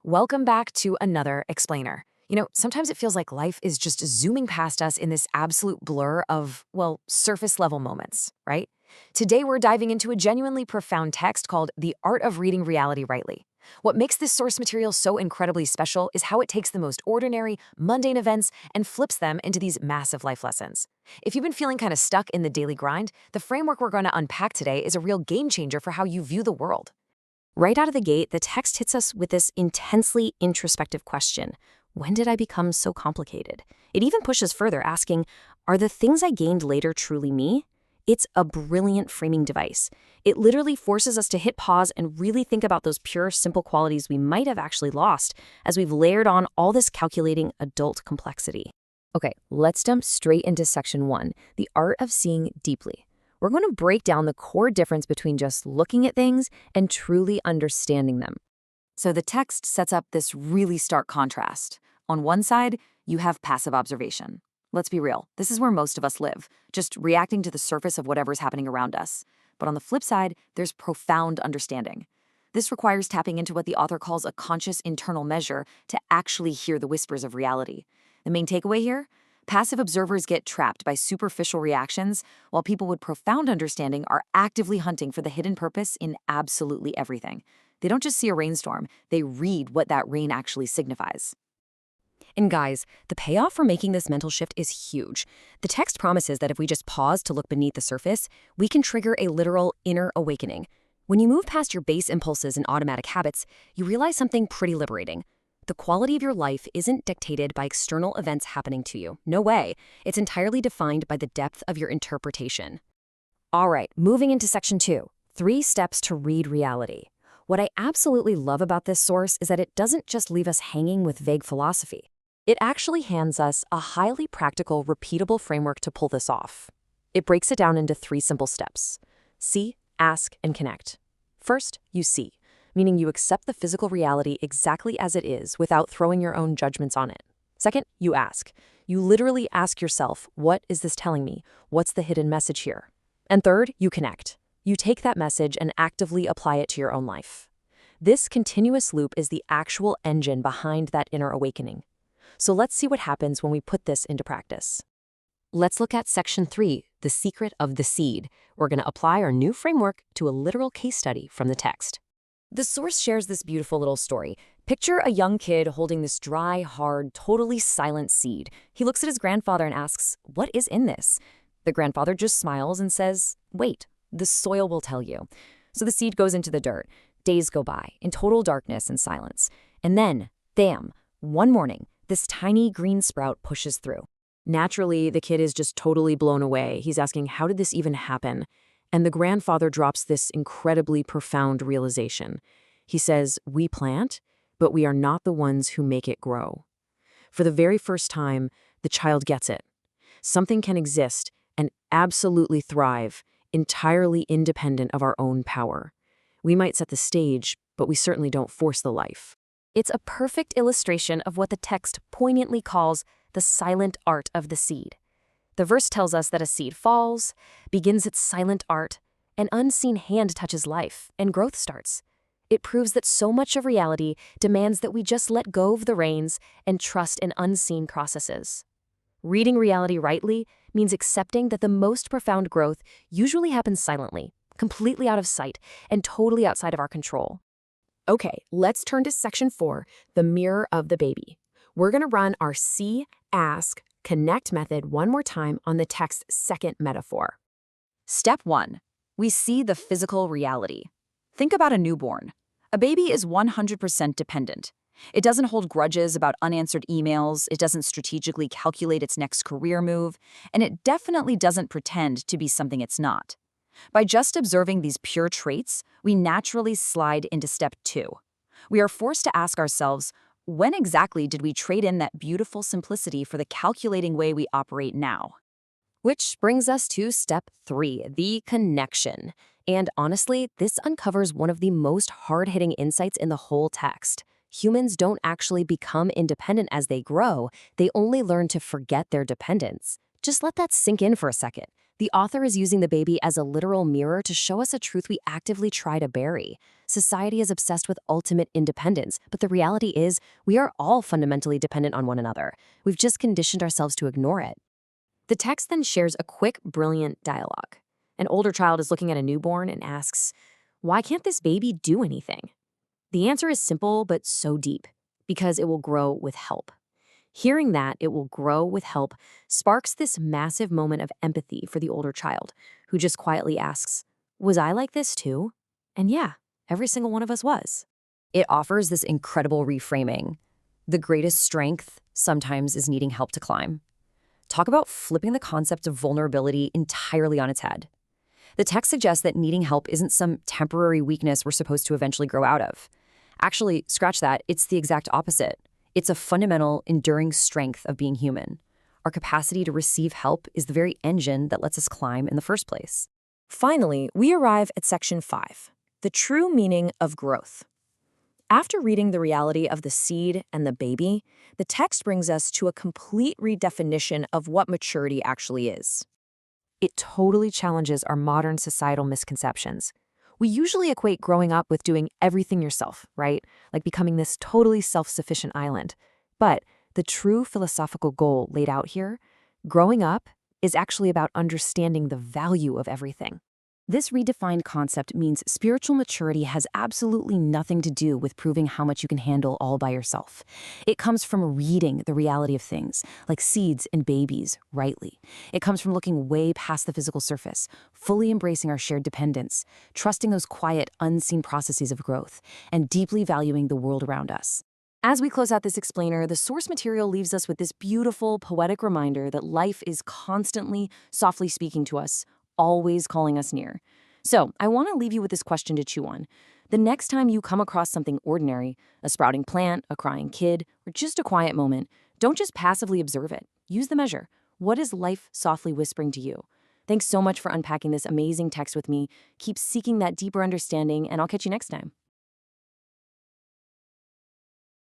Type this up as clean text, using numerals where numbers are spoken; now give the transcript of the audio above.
Welcome back to another explainer. Sometimes it feels like life is just zooming past us in this absolute blur of, well, surface level moments, right? Today we're diving into a genuinely profound text called The Art of Reading Reality Rightly. What makes this source material so incredibly special is how it takes the most ordinary, mundane events and flips them into these massive life lessons. If you've been feeling kind of stuck in the daily grind, the framework we're going to unpack today is a real game changer for how you view the world. Right out of the gate, the text hits us with this intensely introspective question. When did I become so complicated? It even pushes further, asking, are the things I gained later truly me? It's a brilliant framing device. It literally forces us to hit pause and really think about those pure, simple qualities we might have actually lost as we've layered on all this calculating adult complexity. Okay, let's jump straight into section 1, the art of seeing deeply. We're going to break down the core difference between just looking at things and truly understanding them. So the text sets up this really stark contrast. On one side, you have passive observation. Let's be real, this is where most of us live, just reacting to the surface of whatever's happening around us. But on the flip side, there's profound understanding. This requires tapping into what the author calls a conscious internal measure to actually hear the whispers of reality. The main takeaway here? Passive observers get trapped by superficial reactions, while people with profound understanding are actively hunting for the hidden purpose in absolutely everything. They don't just see a rainstorm, they read what that rain actually signifies. And guys, the payoff for making this mental shift is huge. The text promises that if we just pause to look beneath the surface, we can trigger a literal inner awakening. When you move past your base impulses and automatic habits, you realize something pretty liberating. The quality of your life isn't dictated by external events happening to you. No way. It's entirely defined by the depth of your interpretation. All right, moving into section 2, 3 steps to read reality. What I absolutely love about this source is that it doesn't just leave us hanging with vague philosophy. It actually hands us a highly practical, repeatable framework to pull this off. It breaks it down into 3 simple steps. See, ask, and connect. First, you see, meaning you accept the physical reality exactly as it is without throwing your own judgments on it. Second, you ask. You literally ask yourself, what is this telling me? What's the hidden message here? And third, you connect. You take that message and actively apply it to your own life. This continuous loop is the actual engine behind that inner awakening. So let's see what happens when we put this into practice. Let's look at section 3, the secret of the seed. We're going to apply our new framework to a literal case study from the text. The source shares this beautiful little story. Picture a young kid holding this dry, hard, totally silent seed. He looks at his grandfather and asks, "What is in this?" The grandfather just smiles and says, "Wait, the soil will tell you." So the seed goes into the dirt. Days go by in total darkness and silence. And then, bam, one morning, this tiny green sprout pushes through. Naturally, the kid is just totally blown away. He's asking, how did this even happen? And the grandfather drops this incredibly profound realization. He says, we plant, but we are not the ones who make it grow. For the very first time, the child gets it. Something can exist and absolutely thrive, entirely independent of our own power. We might set the stage, but we certainly don't force the life. It's a perfect illustration of what the text poignantly calls the silent art of the seed. The verse tells us that a seed falls, begins its silent art, an unseen hand touches life, and growth starts. It proves that so much of reality demands that we just let go of the reins and trust in unseen processes. Reading reality rightly means accepting that the most profound growth usually happens silently, completely out of sight, and totally outside of our control. Okay, let's turn to section 4, the mirror of the baby. We're going to run our see, ask, connect method one more time on the text's second metaphor. Step 1. We see the physical reality. Think about a newborn. A baby is 100% dependent. It doesn't hold grudges about unanswered emails, it doesn't strategically calculate its next career move, and it definitely doesn't pretend to be something it's not. By just observing these pure traits, we naturally slide into step 2. We are forced to ask ourselves, when exactly did we trade in that beautiful simplicity for the calculating way we operate now? Which brings us to step 3, the connection. And honestly, this uncovers one of the most hard-hitting insights in the whole text. Humans don't actually become independent as they grow, they only learn to forget their dependence. Just let that sink in for a second. The author is using the baby as a literal mirror to show us a truth we actively try to bury. Society is obsessed with ultimate independence, but the reality is we are all fundamentally dependent on one another. We've just conditioned ourselves to ignore it. The text then shares a quick, brilliant dialogue. An older child is looking at a newborn and asks, "Why can't this baby do anything?" The answer is simple but so deep, because it will grow with help. Hearing that it will grow with help sparks this massive moment of empathy for the older child, who just quietly asks, "Was I like this too?" And yeah, every single one of us was. It offers this incredible reframing. The greatest strength sometimes is needing help to climb. Talk about flipping the concept of vulnerability entirely on its head. The text suggests that needing help isn't some temporary weakness we're supposed to eventually grow out of. Actually, scratch that, it's the exact opposite. It's a fundamental, enduring strength of being human. Our capacity to receive help is the very engine that lets us climb in the first place. Finally, we arrive at section 5, the true meaning of growth. After reading the reality of the seed and the baby, the text brings us to a complete redefinition of what maturity actually is. It totally challenges our modern societal misconceptions. We usually equate growing up with doing everything yourself, right? Like becoming this totally self-sufficient island. But the true philosophical goal laid out here, growing up, is actually about understanding the value of everything. This redefined concept means spiritual maturity has absolutely nothing to do with proving how much you can handle all by yourself. It comes from reading the reality of things, like seeds and babies, rightly. It comes from looking way past the physical surface, fully embracing our shared dependence, trusting those quiet, unseen processes of growth, and deeply valuing the world around us. As we close out this explainer, the source material leaves us with this beautiful, poetic reminder that life is constantly, softly speaking to us, always calling us near. So, I want to leave you with this question to chew on. The next time you come across something ordinary, a sprouting plant, a crying kid, or just a quiet moment, don't just passively observe it. Use the measure. What is life softly whispering to you? Thanks so much for unpacking this amazing text with me. Keep seeking that deeper understanding, and I'll catch you next time.